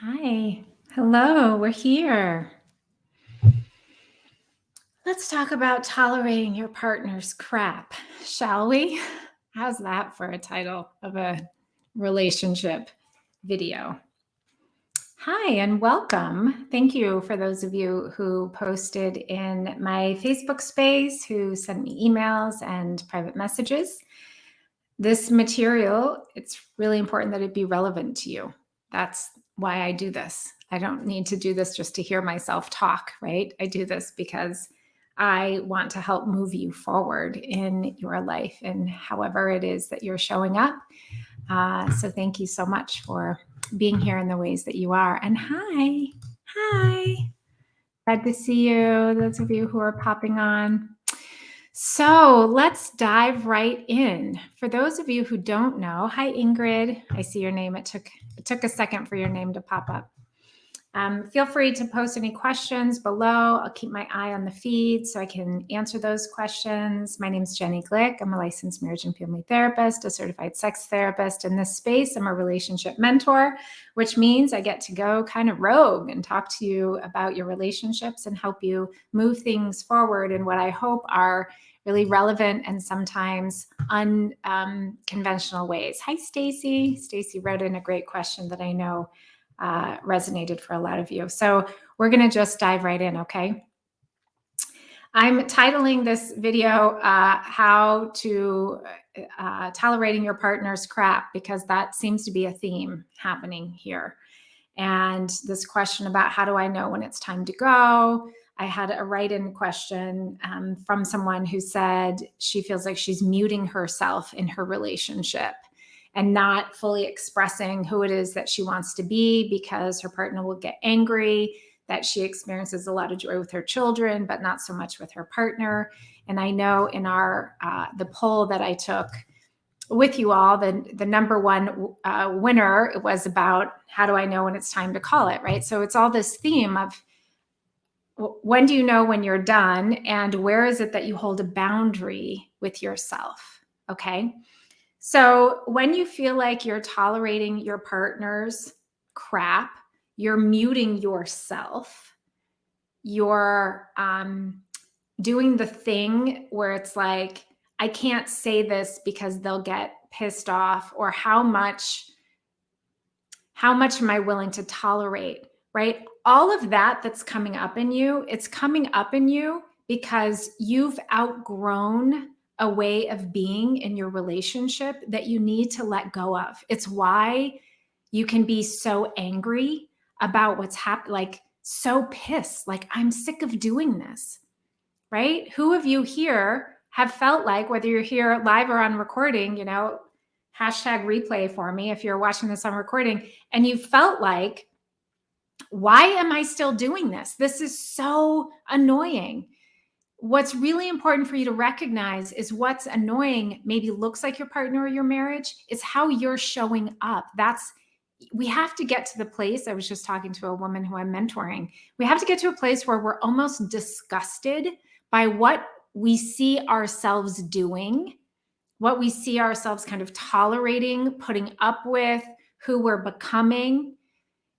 Hi. Hello, we're here. Let's talk about tolerating your partner's crap, shall we? How's that for a title of a relationship video? Hi, and welcome. Thank you for those of you who posted in my Facebook space, who sent me emails and private messages. This material, it's really important that it be relevant to you. That's why I do this. I don't need to do this just to hear myself talk, right? I do this because I want to help move you forward in your life and however it is that you're showing up. So thank you so much for being here in the ways that you are. And hi. Glad to see you, those of you who are popping on. So let's dive right in. For those of you who don't know, hi Ingrid. I see your name. It took a second for your name to pop up. Feel free to post any questions below. I'll keep my eye on the feed so I can answer those questions. My name is Jenny Glick. I'm a licensed marriage and family therapist, a certified sex therapist. In this space, I'm a relationship mentor, which means I get to go kind of rogue and talk to you about your relationships and help you move things forward in what I hope are really relevant and sometimes unconventional ways. Hi, Stacy. Stacy wrote in a great question that I know resonated for a lot of you. So we're going to just dive right in, okay? I'm titling this video, How to Tolerating Your Partner's Crap, because that seems to be a theme happening here. And this question about how do I know when it's time to go? I had a write-in question from someone who said she feels like she's muting herself in her relationship and not fully expressing who it is that she wants to be because her partner will get angry, that she experiences a lot of joy with her children, but not so much with her partner. And I know in our the poll that I took with you all, the number one winner was about how do I know when it's time to call it, right? So it's all this theme of when do you know when you're done, and where is it that you hold a boundary with yourself, okay? So when you feel like you're tolerating your partner's crap, you're muting yourself, you're doing the thing where it's like, I can't say this because they'll get pissed off, or how much am I willing to tolerate, right? All of that's coming up in you. It's coming up in you because you've outgrown a way of being in your relationship that you need to let go of. It's why you can be so angry about what's happened, like so pissed, like I'm sick of doing this, right? Who of you here have felt like, whether you're here live or on recording, hashtag replay for me if you're watching this on recording, and you felt like, why am I still doing this? This is so annoying. What's really important for you to recognize is what's annoying maybe looks like your partner or your marriage. It's how you're showing up. We have to get to the place. I was just talking to a woman who I'm mentoring. We have to get to a place where we're almost disgusted by what we see ourselves doing, what we see ourselves kind of tolerating, putting up with, who we're becoming.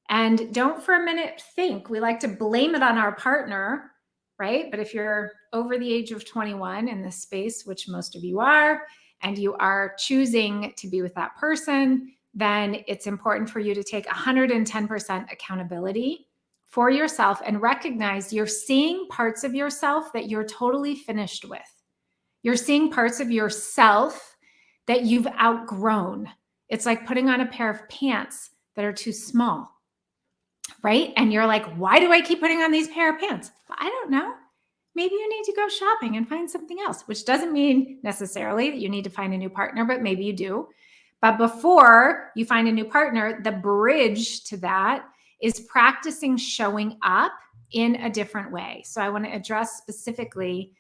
And don't for a minute think, we like to blame it on our partner, right? But if you're over the age of 21 in this space, which most of you are, and you are choosing to be with that person, then it's important for you to take 110% accountability for yourself and recognize you're seeing parts of yourself that you're totally finished with. You're seeing parts of yourself that you've outgrown. It's like putting on a pair of pants that are too small, right? And you're like, why do I keep putting on these pair of pants? Well, I don't know. Maybe you need to go shopping and find something else, which doesn't mean necessarily that you need to find a new partner, but maybe you do. But before you find a new partner, the bridge to that is practicing showing up in a different way. So I want to address specifically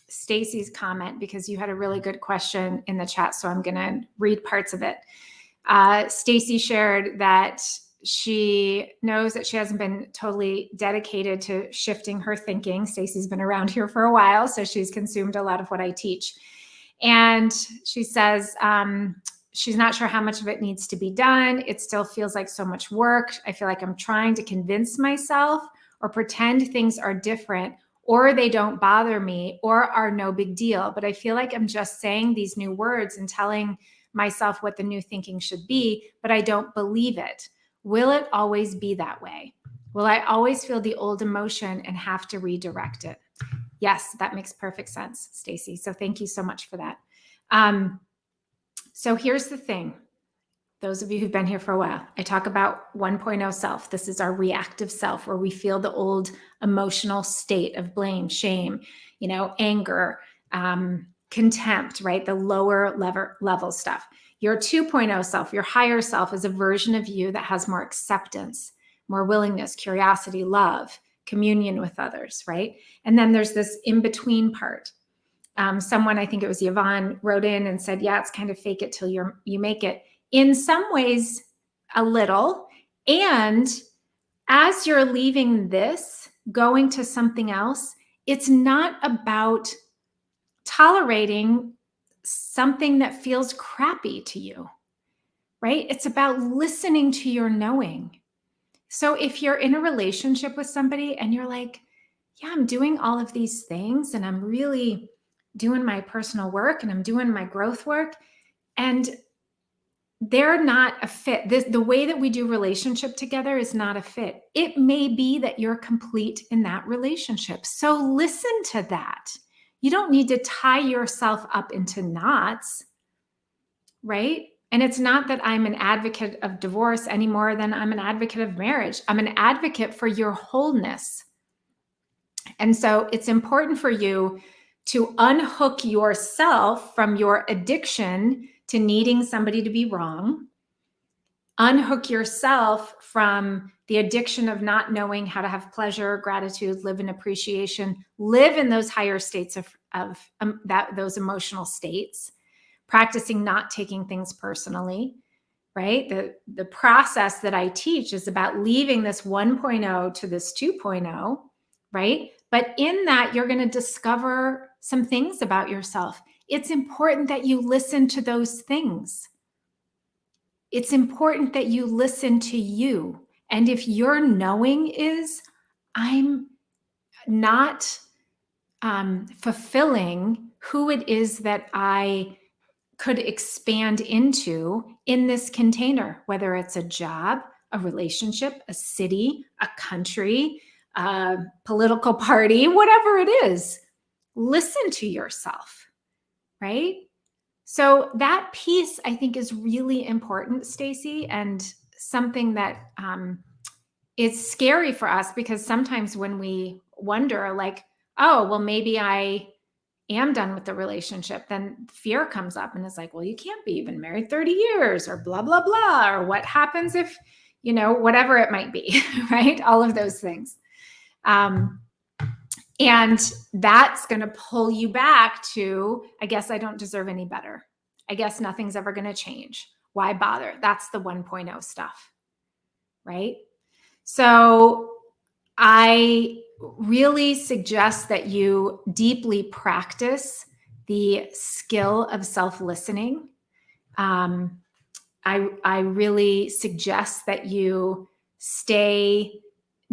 Stacy's comment, because you had a really good question in the chat. So I'm going to read parts of it. Stacy shared that she knows that she hasn't been totally dedicated to shifting her thinking. Stacy's been around here for a while, so she's consumed a lot of what I teach. And she says, she's not sure how much of it needs to be done. It still feels like so much work. I feel like I'm trying to convince myself or pretend things are different, or they don't bother me, or are no big deal. But I feel like I'm just saying these new words and telling myself what the new thinking should be, but I don't believe it. Will it always be that way? Will I always feel the old emotion and have to redirect it? Yes, that makes perfect sense, Stacy. So thank you so much for that. So here's the thing. Those of you who've been here for a while, I talk about 1.0 self. This is our reactive self, where we feel the old emotional state of blame, shame, anger, contempt, right? The lower level stuff. Your 2.0 self, your higher self, is a version of you that has more acceptance, more willingness, curiosity, love, communion with others, right? And then there's this in-between part. Someone, I think it was Yvonne, wrote in and said, yeah, it's kind of fake it till you make it. In some ways, a little. And as you're leaving this, going to something else, it's not about tolerating something that feels crappy to you, right? It's about listening to your knowing. So if you're in a relationship with somebody and you're like, yeah, I'm doing all of these things and I'm really doing my personal work and I'm doing my growth work, and they're not a fit. The way that we do relationship together is not a fit. It may be that you're complete in that relationship. So listen to that. You don't need to tie yourself up into knots, right? And it's not that I'm an advocate of divorce any more than I'm an advocate of marriage. I'm an advocate for your wholeness. And so it's important for you to unhook yourself from your addiction to needing somebody to be wrong. Unhook yourself from the addiction of not knowing how to have pleasure, gratitude, live in appreciation, live in those higher states of those emotional states, practicing not taking things personally, right? The process that I teach is about leaving this 1.0 to this 2.0, right? But in that, you're going to discover some things about yourself. It's important that you listen to those things. It's important that you listen to you. And if your knowing is, I'm not fulfilling who it is that I could expand into in this container, whether it's a job, a relationship, a city, a country, a political party, whatever it is, listen to yourself, right? So that piece, I think, is really important, Stacy, and something that is scary for us, because sometimes when we wonder, like, oh, well, maybe I am done with the relationship, then fear comes up and it's like, well, you can't be, you've been married 30 years or blah, blah, blah, or what happens if, whatever it might be, right? All of those things. And that's going to pull you back to, I guess I don't deserve any better. I guess nothing's ever going to change. Why bother? That's the 1.0 stuff, right? So I really suggest that you deeply practice the skill of self-listening. I really suggest that you stay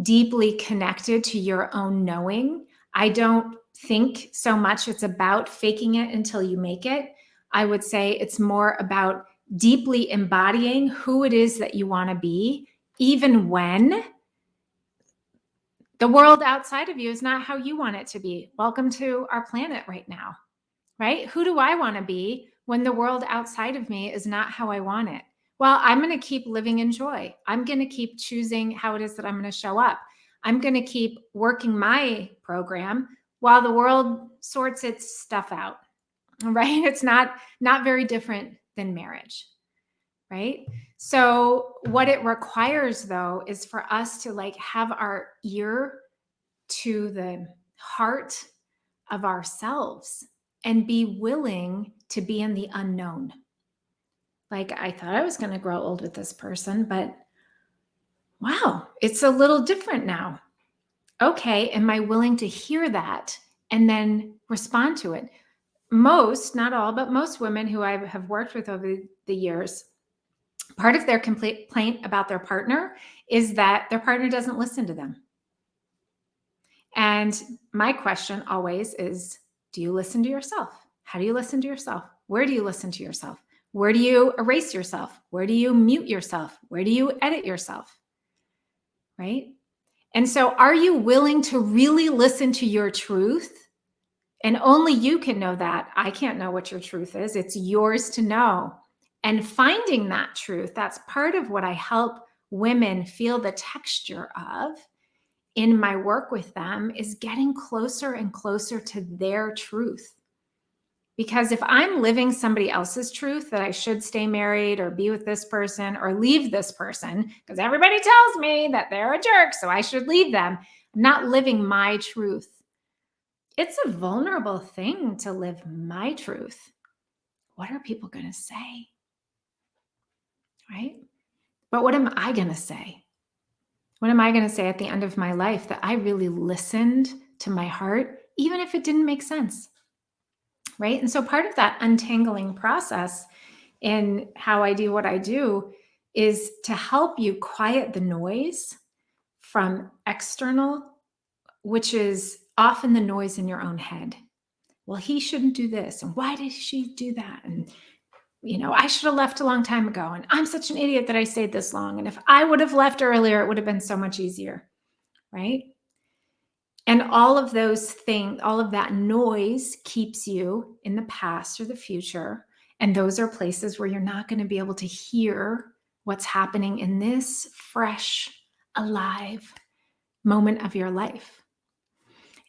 deeply connected to your own knowing. I don't think so much it's about faking it until you make it. I would say it's more about deeply embodying who it is that you want to be, even when the world outside of you is not how you want it to be. Welcome to our planet right now, right? Who do I want to be when the world outside of me is not how I want it? Well, I'm going to keep living in joy. I'm going to keep choosing how it is that I'm going to show up. I'm going to keep working my program while the world sorts its stuff out, right? It's not very different than marriage, right? So what it requires, though, is for us to have our ear to the heart of ourselves and be willing to be in the unknown. Like, I thought I was going to grow old with this person, but wow, it's a little different now. Okay, am I willing to hear that and then respond to it? most, not all, but most women who I have worked with over the years, part of their complaint about their partner is that their partner doesn't listen to them. And my question always is, do you listen to yourself? How do you listen to yourself? Where do you listen to yourself? Where do you erase yourself? Where do you mute yourself? Where do you edit yourself? Right? And so, are you willing to really listen to your truth? And only you can know that. I can't know what your truth is. It's yours to know. And finding that truth, that's part of what I help women feel the texture of in my work with them, is getting closer and closer to their truth. Because if I'm living somebody else's truth that I should stay married or be with this person or leave this person, because everybody tells me that they're a jerk, so I should leave them, I'm not living my truth. It's a vulnerable thing to live my truth. What are people going to say? Right? But what am I going to say? What am I going to say at the end of my life that I really listened to my heart, even if it didn't make sense? Right? And so part of that untangling process in how I do what I do is to help you quiet the noise from external, which is often the noise in your own head. Well, he shouldn't do this. And why did she do that? And, I should have left a long time ago. And I'm such an idiot that I stayed this long. And if I would have left earlier, it would have been so much easier. Right? And all of those things, all of that noise keeps you in the past or the future. And those are places where you're not going to be able to hear what's happening in this fresh, alive moment of your life.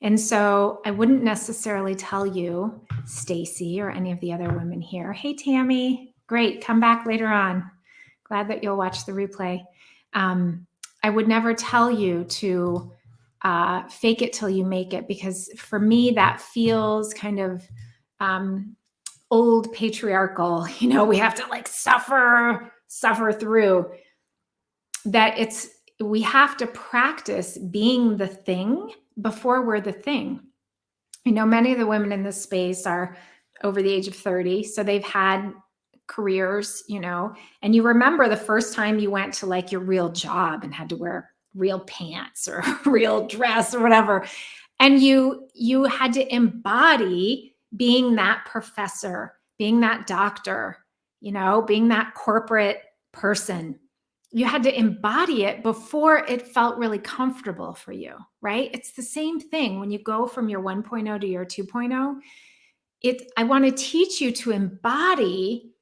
And so I wouldn't necessarily tell you, Stacy, or any of the other women here, hey, Tammy, great, come back later on. Glad that you'll watch the replay. I would never tell you to fake it till you make it, because for me, that feels kind of old patriarchal. We have to like suffer through that. We have to practice being the thing before we're the thing. Many of the women in this space are over the age of 30, so they've had careers, and you remember the first time you went to like your real job and had to wear real pants or real dress or whatever, and you had to embody being that professor, being that doctor, being that corporate person. You had to embody it before it felt really comfortable for you, right? It's the same thing when you go from your 1.0 to your 2.0. I want to teach you to embody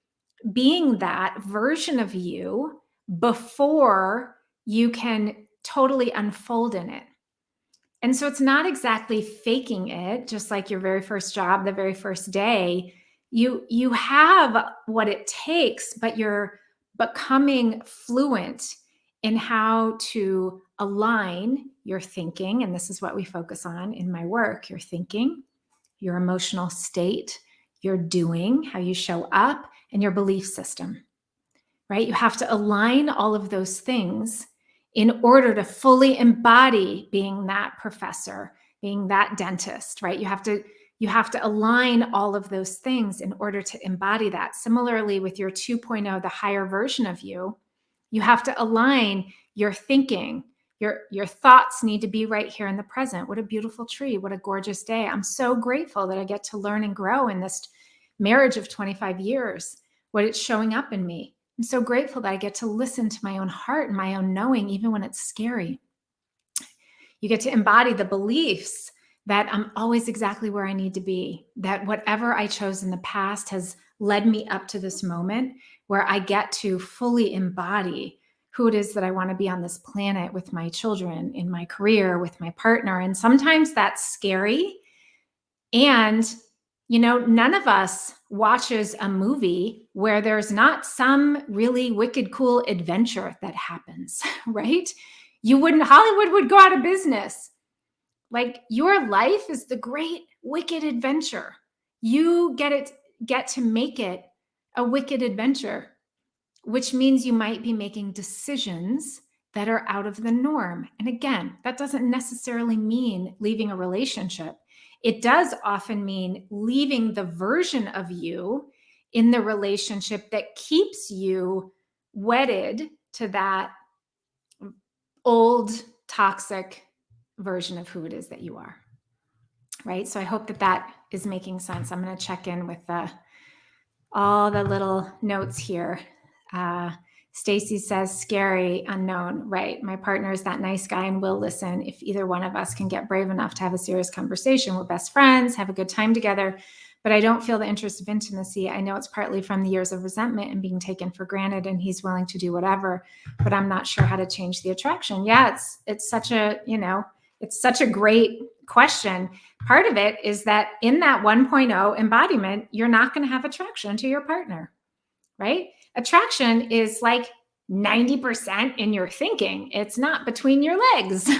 being that version of you before you can totally unfold in it. And so it's not exactly faking it, just like your very first job, the very first day. You have what it takes, but you're becoming fluent in how to align your thinking. And this is what we focus on in my work: your thinking, your emotional state, your doing, how you show up, and your belief system, right? You have to align all of those things in order to fully embody being that professor, being that dentist, right? You have to align all of those things in order to embody that. Similarly, with your 2.0, the higher version of you, you have to align your thinking. Your thoughts need to be right here in the present. What a beautiful tree. What a gorgeous day. I'm so grateful that I get to learn and grow in this marriage of 25 years, what it's showing up in me. I'm so grateful that I get to listen to my own heart and my own knowing, even when it's scary. You get to embody the beliefs that I'm always exactly where I need to be, that whatever I chose in the past has led me up to this moment where I get to fully embody who it is that I want to be on this planet with my children, in my career, with my partner. And sometimes that's scary. And none of us watches a movie where there's not some really wicked, cool adventure that happens, right? Hollywood would go out of business. Like, your life is the great, wicked adventure. You get to make it a wicked adventure, which means you might be making decisions that are out of the norm. And again, that doesn't necessarily mean leaving a relationship. it does often mean leaving the version of you in the relationship that keeps you wedded to that old toxic version of who it is that you are. Right? So I hope that that is making sense. I'm going to check in with all the little notes here. Stacy says, scary, unknown. Right. My partner is that nice guy and will listen. If either one of us can get brave enough to have a serious conversation, we're best friends, have a good time together. But I don't feel the interest of intimacy. I know it's partly from the years of resentment and being taken for granted, and he's willing to do whatever, but I'm not sure how to change the attraction. Yeah, it's such a, it's such a great question. Part of it is that in that 1.0 embodiment, you're not going to have attraction to your partner, right? Attraction is like 90% in your thinking. It's not between your legs.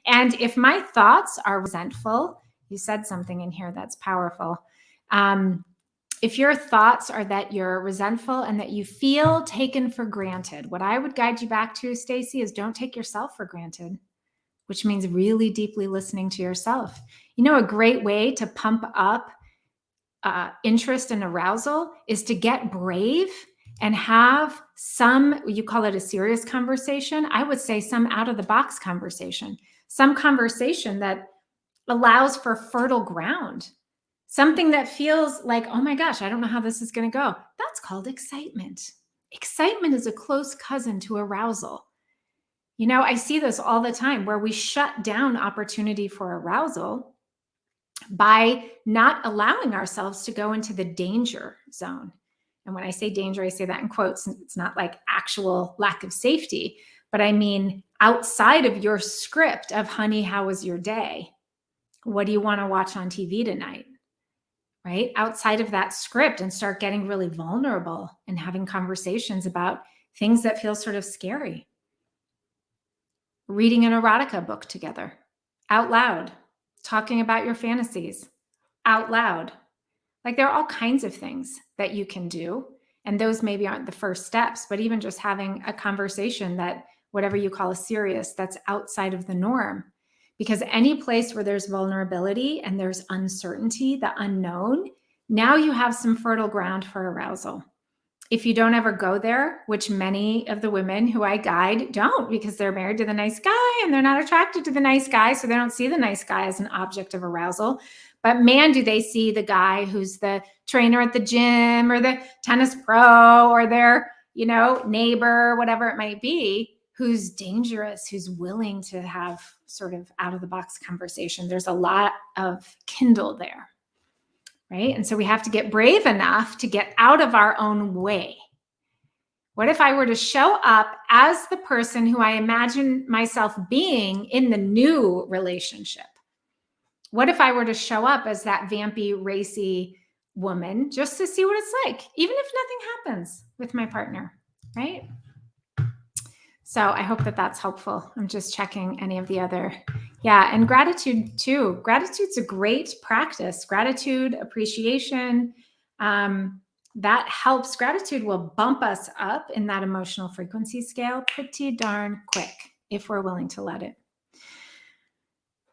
And if my thoughts are resentful, you said something in here that's powerful. If your thoughts are that you're resentful and that you feel taken for granted, what I would guide you back to, Stacy, is don't take yourself for granted, which means really deeply listening to yourself. A great way to pump up interest and arousal is to get brave and have some, you call it a serious conversation. I would say some out of the box conversation, some conversation that allows for fertile ground, something that feels like, oh my gosh, I don't know how this is going to go. That's called excitement. Excitement is a close cousin to arousal. I see this all the time where we shut down opportunity for arousal by not allowing ourselves to go into the danger zone. And when I say danger, I say that in quotes. It's not like actual lack of safety, but I mean outside of your script of, honey, how was your day? What do you want to watch on TV tonight? Right? Outside of that script, and start getting really vulnerable and having conversations about things that feel sort of scary. Reading an erotica book together out loud, talking about your fantasies out loud. Like, there are all kinds of things that you can do. And those maybe aren't the first steps, but even just having a conversation that, whatever you call a serious, that's outside of the norm. Because any place where there's vulnerability and there's uncertainty, the unknown, now you have some fertile ground for arousal. If you don't ever go there, which many of the women who I guide don't, because they're married to the nice guy and they're not attracted to the nice guy, so they don't see the nice guy as an object of arousal. But man, do they see the guy who's the trainer at the gym or the tennis pro or their, neighbor, whatever it might be, who's dangerous, who's willing to have sort of out of the box conversation. There's a lot of kindle there. Right? And so we have to get brave enough to get out of our own way. What if I were to show up as the person who I imagine myself being in the new relationship? What if I were to show up as that vampy, racy woman just to see what it's like, even if nothing happens with my partner, right? So I hope that that's helpful. I'm just checking any of the other. Yeah. And gratitude too. Gratitude's a great practice. Gratitude, appreciation, that helps. Gratitude will bump us up in that emotional frequency scale pretty darn quick if we're willing to let it.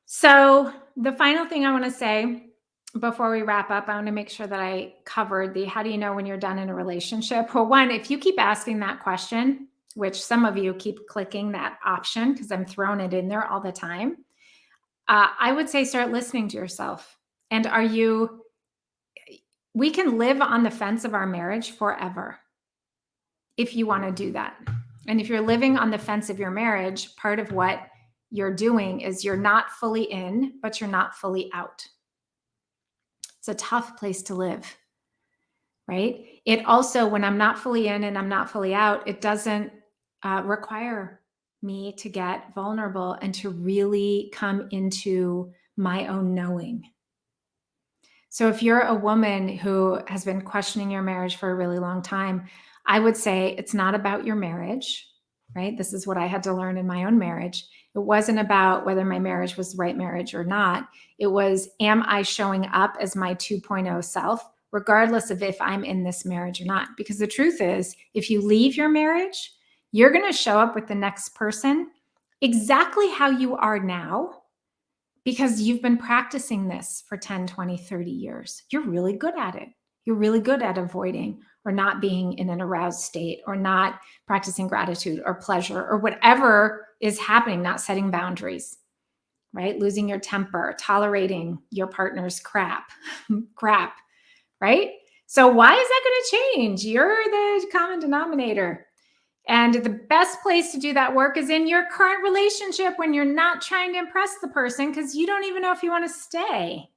So the final thing I want to say before we wrap up, I want to make sure that I covered how do you know when you're done in a relationship? Well, one, if you keep asking that question, which some of you keep clicking that option because I'm throwing it in there all the time, I would say start listening to yourself. And we can live on the fence of our marriage forever if you want to do that. And if you're living on the fence of your marriage, part of what you're doing is you're not fully in, but you're not fully out. It's a tough place to live, right? It also, when I'm not fully in and I'm not fully out, it doesn't require me to get vulnerable and to really come into my own knowing. So if you're a woman who has been questioning your marriage for a really long time, I would say it's not about your marriage, right? This is what I had to learn in my own marriage. It wasn't about whether my marriage was the right marriage or not. It was, am I showing up as my 2.0 self, regardless of if I'm in this marriage or not? Because the truth is, if you leave your marriage, you're going to show up with the next person exactly how you are now, because you've been practicing this for 10, 20, 30 years. You're really good at it. You're really good at avoiding or not being in an aroused state or not practicing gratitude or pleasure or whatever is happening, not setting boundaries, right? Losing your temper, tolerating your partner's crap, right? So why is that going to change? You're the common denominator. And the best place to do that work is in your current relationship when you're not trying to impress the person because you don't even know if you want to stay.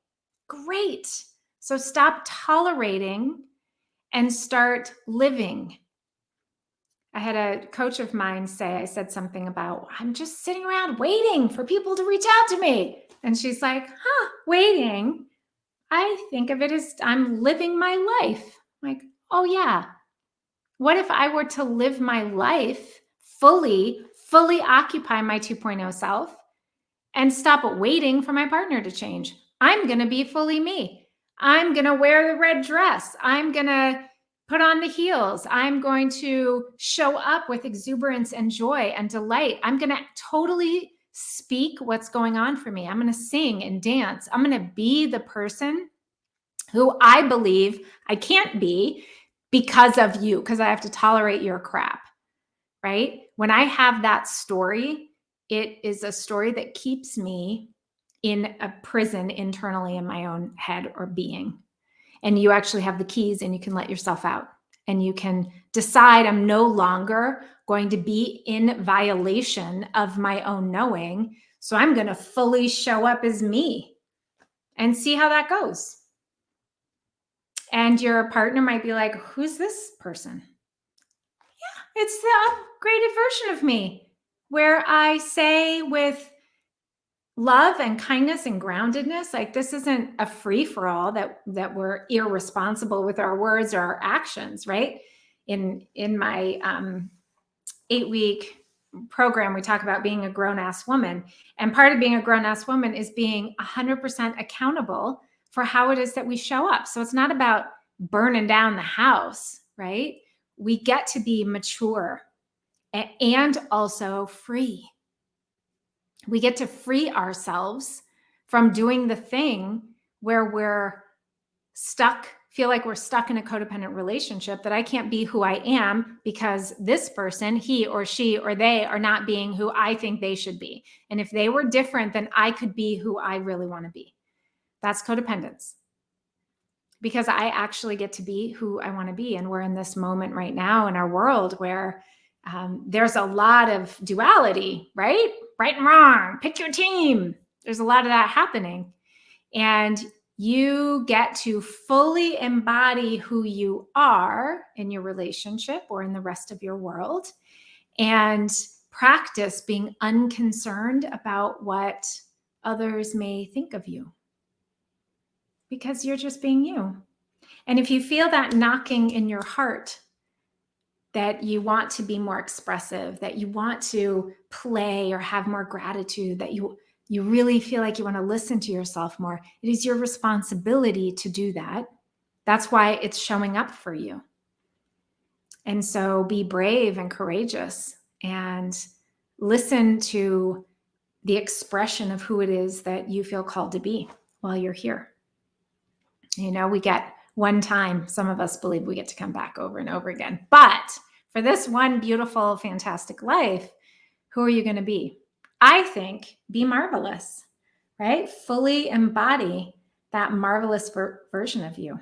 Great. So stop tolerating and start living. I had a coach of mine say, I said something about, I'm just sitting around waiting for people to reach out to me. And she's like, waiting? I think of it as I'm living my life. I'm like, oh yeah. What if I were to live my life fully occupy my 2.0 self and stop waiting for my partner to change? I'm going to be fully me. I'm going to wear the red dress. I'm going to put on the heels. I'm going to show up with exuberance and joy and delight. I'm going to totally speak what's going on for me. I'm going to sing and dance. I'm going to be the person who I believe I can't be because of you, because I have to tolerate your crap, right? When I have that story, it is a story that keeps me in a prison internally in my own head or being. And you actually have the keys and you can let yourself out and you can decide I'm no longer going to be in violation of my own knowing. So I'm going to fully show up as me and see how that goes. And your partner might be like, who's this person? Yeah, it's the upgraded version of me where I say with love and kindness and groundedness, like this isn't a free for all that we're irresponsible with our words or our actions, right? In my 8-week program, we talk about being a grown-ass woman. And part of being a grown-ass woman is being 100% accountable for how it is that we show up. So it's not about burning down the house, right? We get to be mature and also free. We get to free ourselves from doing the thing where we're stuck, feel like we're stuck in a codependent relationship, that I can't be who I am because this person, he or she or they, are not being who I think they should be. And if they were different, then I could be who I really want to be. That's codependence. Because I actually get to be who I want to be. And we're in this moment right now in our world where there's a lot of duality, right? Right and wrong, pick your team. There's a lot of that happening. And you get to fully embody who you are in your relationship or in the rest of your world and practice being unconcerned about what others may think of you because you're just being you. And if you feel that knocking in your heart, that you want to be more expressive, that you want to play or have more gratitude, that you really feel like you want to listen to yourself more, it is your responsibility to do that. That's why it's showing up for you. And so be brave and courageous and listen to the expression of who it is that you feel called to be while you're here. You know, we get one time, some of us believe we get to come back over and over again. But for this one beautiful, fantastic life, who are you going to be? I think be marvelous, right? Fully embody that marvelous version of you.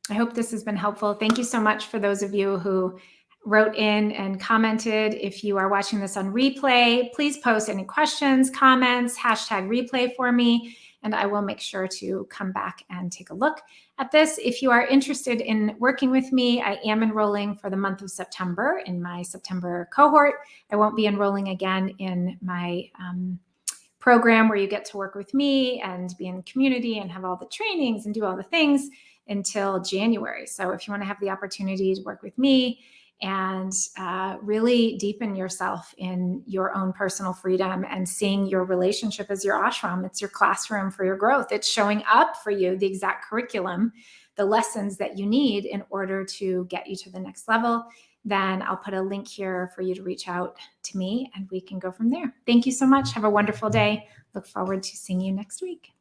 I hope this has been helpful. Thank you so much for those of you who wrote in and commented. If you are watching this on replay, please post any questions, comments, #replay for me, and I will make sure to come back and take a look at this. If you are interested in working with me, I am enrolling for the month of September in my September cohort. I won't be enrolling again in my program where you get to work with me and be in community and have all the trainings and do all the things until January. So if you want to have the opportunity to work with me and really deepen yourself in your own personal freedom and seeing your relationship as your ashram. It's your classroom for your growth. It's showing up for you the exact curriculum, the lessons that you need in order to get you to the next level. Then I'll put a link here for you to reach out to me and we can go from there. Thank you so much. Have a wonderful day. Look forward to seeing you next week.